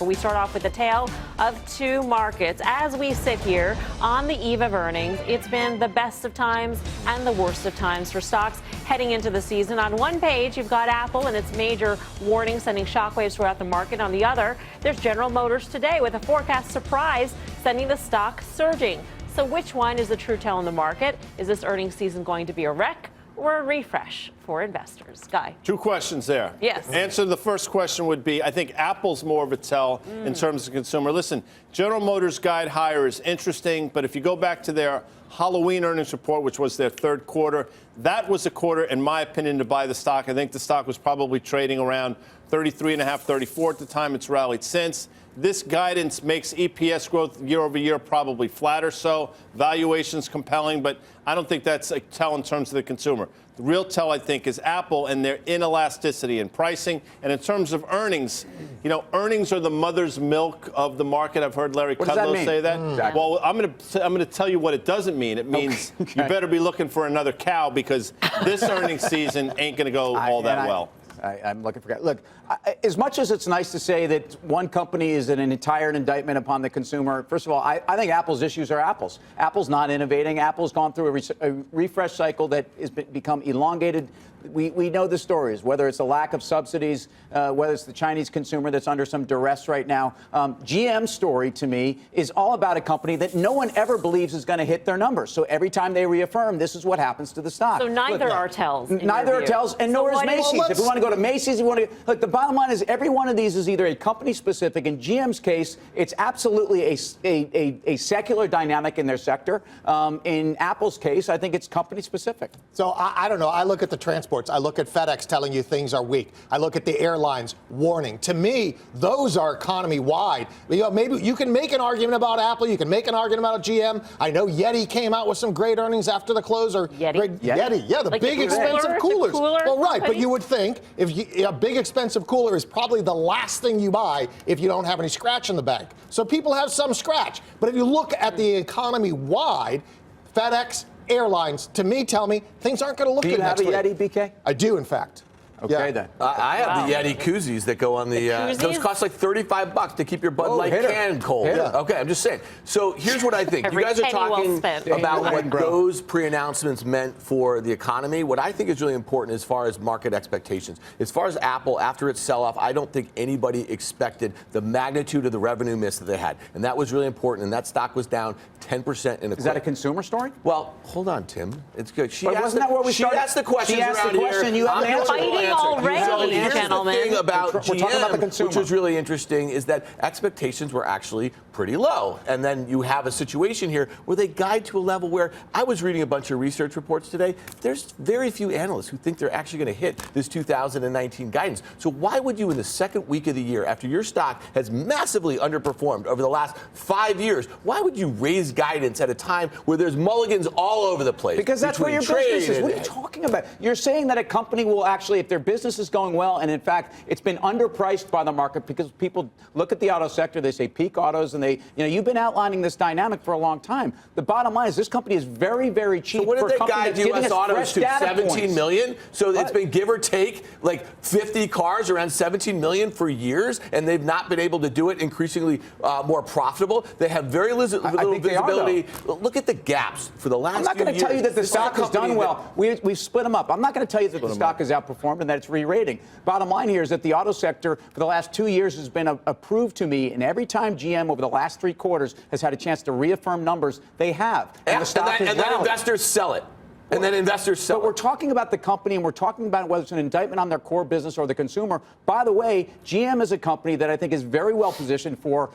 But we start off with the tale of two markets. As we sit here on the eve of earnings, it's been the best of times and the worst of times for stocks heading into the season. On one page, you've got Apple and its major warning sending shockwaves throughout the market. On the other, there's General Motors today with a forecast surprise sending the stock surging. So which one is the true tale in the market? Is this earnings season going to be a wreck or a refresh for investors? Guy. Two questions there. Yes. Answer to the first question would be, I think Apple's more of a tell in terms of consumer. Listen, General Motors guide higher is interesting, but if you go back to their Halloween earnings report, which was their third quarter, that was a quarter, in my opinion, to buy the stock. I think the stock was probably trading around 33.5, 34 at the time. It's rallied since. This guidance makes EPS growth year over year probably flatter, so valuation's compelling, but I don't think that's a tell in terms of the consumer. The real tell, I think, is Apple and their inelasticity in pricing. And in terms of earnings, you know, earnings are the mother's milk of the market. I've heard Larry Kudlow say that. Exactly. Well, I'm going to tell you what it doesn't mean. It means you better be looking for another cow, because this earnings season ain't going to go all that well. I'm looking for. Look, as much as it's nice to say that one company is an entire indictment upon the consumer, first of all, I think Apple's issues are Apple's. Apple's not innovating. Apple's gone through a refresh cycle that has become elongated. We know the stories, whether it's a lack of subsidies, whether it's the Chinese consumer that's under some duress right now. GM's story, to me, is all about a company that no one ever believes is going to hit their numbers. So every time they reaffirm, this is what happens to the stock. So neither are tells. Neither are tells, and nor is Macy's. If we want to go to Macy's, you want to look. The bottom line is every one of these is either a company specific. In GM's case, it's absolutely a secular dynamic in their sector. In Apple's case, I think it's company specific. So I don't know. I look at the transports. I look at FedEx telling you things are weak. I look at the airlines warning. To me, those are economy wide. You know, maybe you can make an argument about Apple. You can make an argument about GM. I know Yeti came out with some great earnings after the close. Or Yeti? Yeti. Yeah, the like big the expensive coolers. Well, right, but you would think if a big expensive cooler is probably the last thing you buy if you don't have any scratch in the bank. So people have some scratch. But if you look at the economy wide, FedEx, airlines, to me, tell me things aren't going to look good next week. Do you have a Yeti, BK? I do, in fact. Okay, then. I have the Yeti koozies that go on the those cost like $35 to keep your Bud Light can cold. Okay, I'm just saying. So here's what I think. You guys are talking about what those pre-announcements meant for the economy. What I think is really important as far as market expectations. As far as Apple, after its sell-off, I don't think anybody expected the magnitude of the revenue miss that they had. And that was really important. And that stock was down 10% in a Is that a consumer story? Well, hold on, Tim. It's good. But wasn't that where we started? She asked the questions around here. You haven't answered. Already, gentlemen. The thing about We're talking about the GM, consumer. which was really interesting, is that expectations were actually pretty low. And then you have a situation here where they guide to a level where I was reading a bunch of research reports today. There's very few analysts who think they're actually going to hit this 2019 guidance. So why would you, in the second week of the year, after your stock has massively underperformed over the last 5 years, why would you raise guidance at a time where there's mulligans all over the place? Because that's where your business is. What are you talking about? You're saying that a company will actually, if their business is going well, and in fact, it's been underpriced by the market because people look at the auto sector, they say peak autos, and you've been outlining this dynamic for a long time. The bottom line is this company is very, very cheap. So what did for they guide U.S. autos to? 17 points. million? So it's been give or take like 50 cars around 17 million for years, and they've not been able to do it increasingly more profitable. They have very little visibility. Look at the gaps for the last few years. I'm not going to tell you that the stock has done well. We've split them up. I'm not going to tell you that the stock has outperformed and that it's re-rating. Bottom line here is that the auto sector for the last 2 years has been approved to me, and every time GM over the last 3 quarters has had a chance to reaffirm numbers, they have. And the stock has and then investors sell it. And then investors sell. But we're talking about the company, and we're talking about whether it's an indictment on their core business or the consumer. By the way, GM is a company that I think is very well positioned for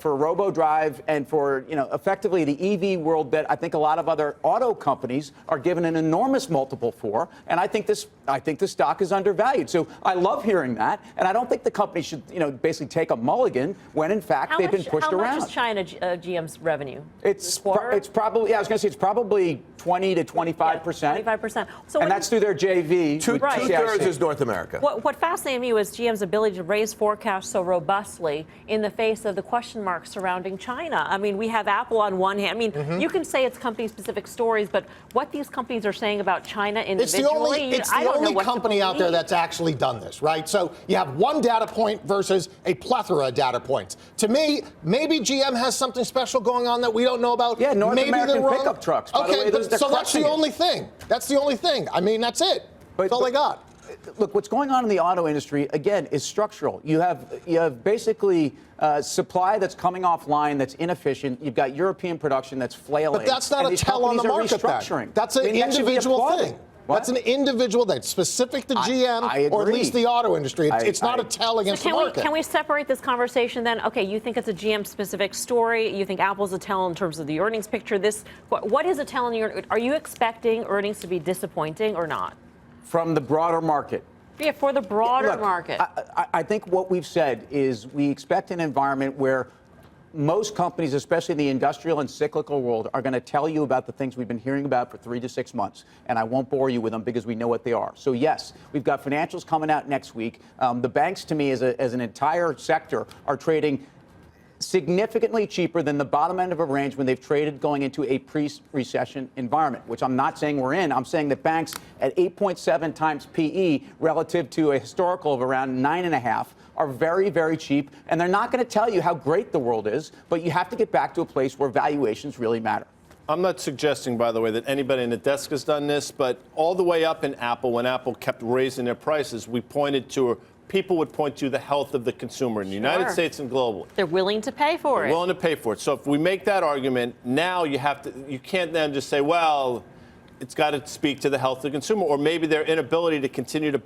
robo-drive and for effectively the EV world that I think a lot of other auto companies are given an enormous multiple for. And I think the stock is undervalued. So I love hearing that, and I don't think the company should basically take a mulligan when in fact they've been pushed around. How much is China GM's revenue? It's probably I was going to say it's probably 20 to 25 25%. 25%. And that's through their JV. Two-thirds is North America. What fascinated me was GM's ability to raise forecasts so robustly in the face of the question marks surrounding China. I mean, we have Apple on one hand. I mean, you can say it's company-specific stories, but what these companies are saying about China individually, it's the only company out there that's actually done this, right? So you have one data point versus a plethora of data points. To me, maybe GM has something special going on that we don't know about. Yeah, North maybe American pickup trucks. Okay, so that's the only thing. That's the only thing. I mean, that's it. That's all they got. Look, what's going on in the auto industry, again, is structural. You have basically supply that's coming offline that's inefficient. You've got European production that's flailing. But that's not a tell on the market. That's an individual thing. What? That's an individual thing, specific to GM or at least the auto industry. It's not a tell against the market. Can we separate this conversation then? Okay, you think it's a GM-specific story. You think Apple's a tell in terms of the earnings picture. What is a tell in your? Are you expecting earnings to be disappointing or not? From the broader market. Yeah, for the broader market. I think what we've said is we expect an environment where most companies, especially in the industrial and cyclical world, are going to tell you about the things we've been hearing about for 3 to 6 months. And I won't bore you with them because we know what they are. So, yes, we've got financials coming out next week. The banks, to me, as an entire sector, are trading significantly cheaper than the bottom end of a range when they've traded going into a pre-recession environment, which I'm not saying we're in. I'm saying that banks at 8.7 times PE relative to a historical of around 9.5 are very, very cheap. And they're not going to tell you how great the world is, but you have to get back to a place where valuations really matter. I'm not suggesting, by the way, that anybody in the desk has done this, but all the way up in Apple, when Apple kept raising their prices, we pointed to people would point to the health of the consumer in the United States and globally. They're willing to pay for it. Willing to pay for it. So if we make that argument, now you can't then just say, well, it's got to speak to the health of the consumer, or maybe their inability to continue to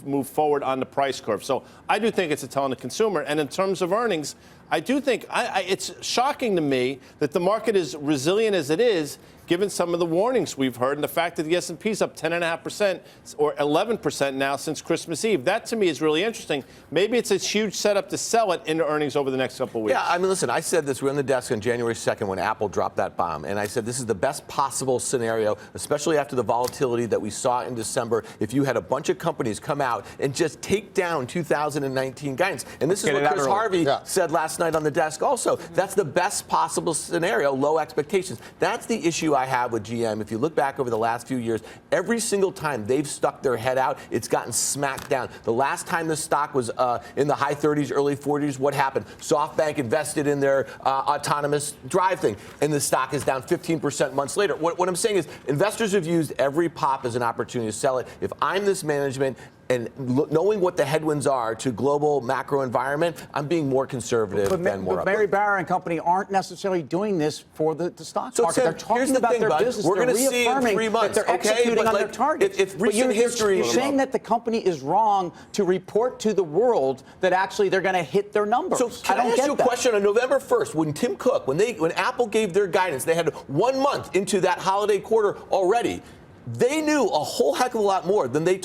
move forward on the price curve. So I do think it's a tell on the consumer. And in terms of earnings, I do think it's shocking to me that the market is resilient as it is, given some of the warnings we've heard and the fact that the S&P is up 10.5% or 11% now since Christmas Eve. That, to me, is really interesting. Maybe it's a huge setup to sell it into earnings over the next couple of weeks. Yeah, I mean, listen, I said this. We were on the desk on January 2nd when Apple dropped that bomb. And I said this is the best possible scenario, especially after the volatility that we saw in December, if you had a bunch of companies come out and just take down 2019 guidance. And this is what Chris Harvey said last night on the desk also. That's the best possible scenario, low expectations. That's the issue I have with GM. If you look back over the last few years, every single time they've stuck their head out, it's gotten smacked down. The last time the stock was in the high 30s, early 40s, what happened? SoftBank invested in their autonomous drive thing, and the stock is down 15% months later. What I'm saying is investors have used every pop as an opportunity to sell it. If I'm this management, and knowing what the headwinds are to global macro environment, I'm being more conservative than more upbeat. But Mary Barra and company aren't necessarily doing this for the stock market. Tim, they're talking about their business. We're going to see in 3 months. That they're executing on their targets. If recent history, you're saying that the company is wrong to report to the world that actually they're going to hit their numbers. So can I ask you a question? On November 1st, when Tim Cook, when Apple gave their guidance, they had 1 month into that holiday quarter already. They knew a whole heck of a lot more than they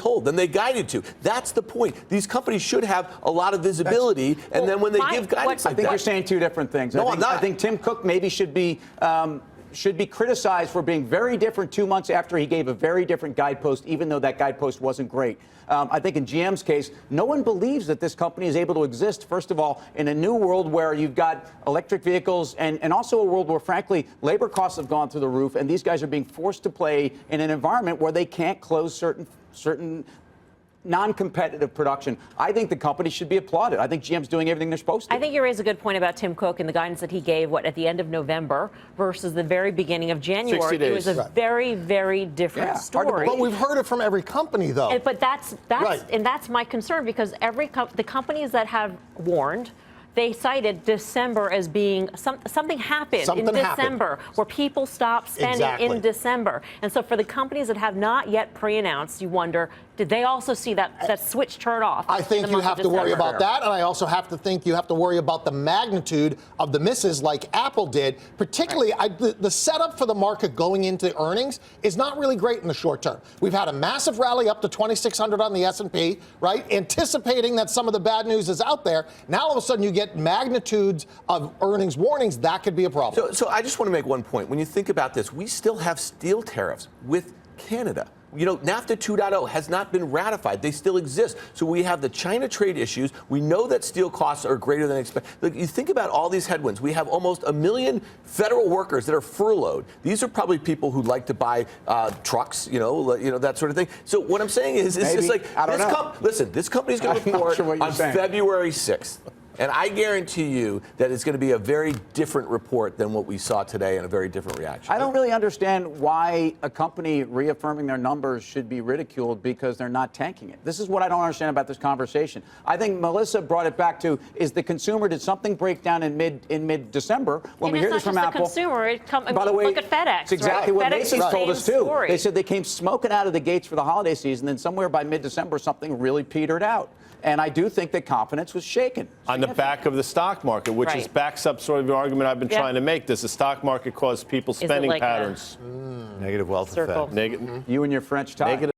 guided to. That's the point. These companies should have a lot of visibility, and then when they give guidance I think you're saying two different things. No, I'm not. I think Tim Cook maybe should be criticized for being very different 2 months after he gave a very different guidepost, even though that guidepost wasn't great. I think in GM's case, no one believes that this company is able to exist, first of all, in a new world where you've got electric vehicles and also a world where, frankly, labor costs have gone through the roof, and these guys are being forced to play in an environment where they can't close certain non-competitive production. I think the company should be applauded. I think GM's doing everything they're supposed to. I think you raise a good point about Tim Cook and the guidance that he gave, at the end of November versus the very beginning of January. 60 days. It was a very, very different story. But we've heard it from every company, though. But that's my concern, because the companies that have warned, they cited December as being something happened in December where people stopped spending in December. And so for the companies that have not yet pre-announced, you wonder, did they also see that switch turn off? I think you have to worry about that, and I also have to think you have to worry about the magnitude of the misses like Apple did. Particularly, the setup for the market going into earnings is not really great in the short term. We've had a massive rally up to 2,600 on the S&P, right? Anticipating that some of the bad news is out there. Now all of a sudden you get magnitudes of earnings warnings. That could be a problem. So I just want to make one point. When you think about this, we still have steel tariffs with Canada. You know, NAFTA 2.0 has not been ratified. They still exist. So we have the China trade issues. We know that steel costs are greater than expected. Look, you think about all these headwinds. We have almost 1 million federal workers that are furloughed. These are probably people who like to buy trucks, you know, that sort of thing. So what I'm saying is, it's like, listen, this company's going to report on February 6th. And I guarantee you that it's going to be a very different report than what we saw today and a very different reaction. I don't really understand why a company reaffirming their numbers should be ridiculed because they're not tanking it. This is what I don't understand about this conversation. I think Melissa brought it back to, is the consumer, did something break down in mid-December when we hear this from Apple? It's not just the consumer. By the way, look at FedEx. It's exactly what Nathan's told us, too. Story. They said they came smoking out of the gates for the holiday season, then somewhere by mid-December, something really petered out. And I do think that confidence was shaken. On the back of the stock market, which is backs up sort of the argument I've been trying to make. Does the stock market cause people's spending patterns? Negative wealth effect. You and your French tie.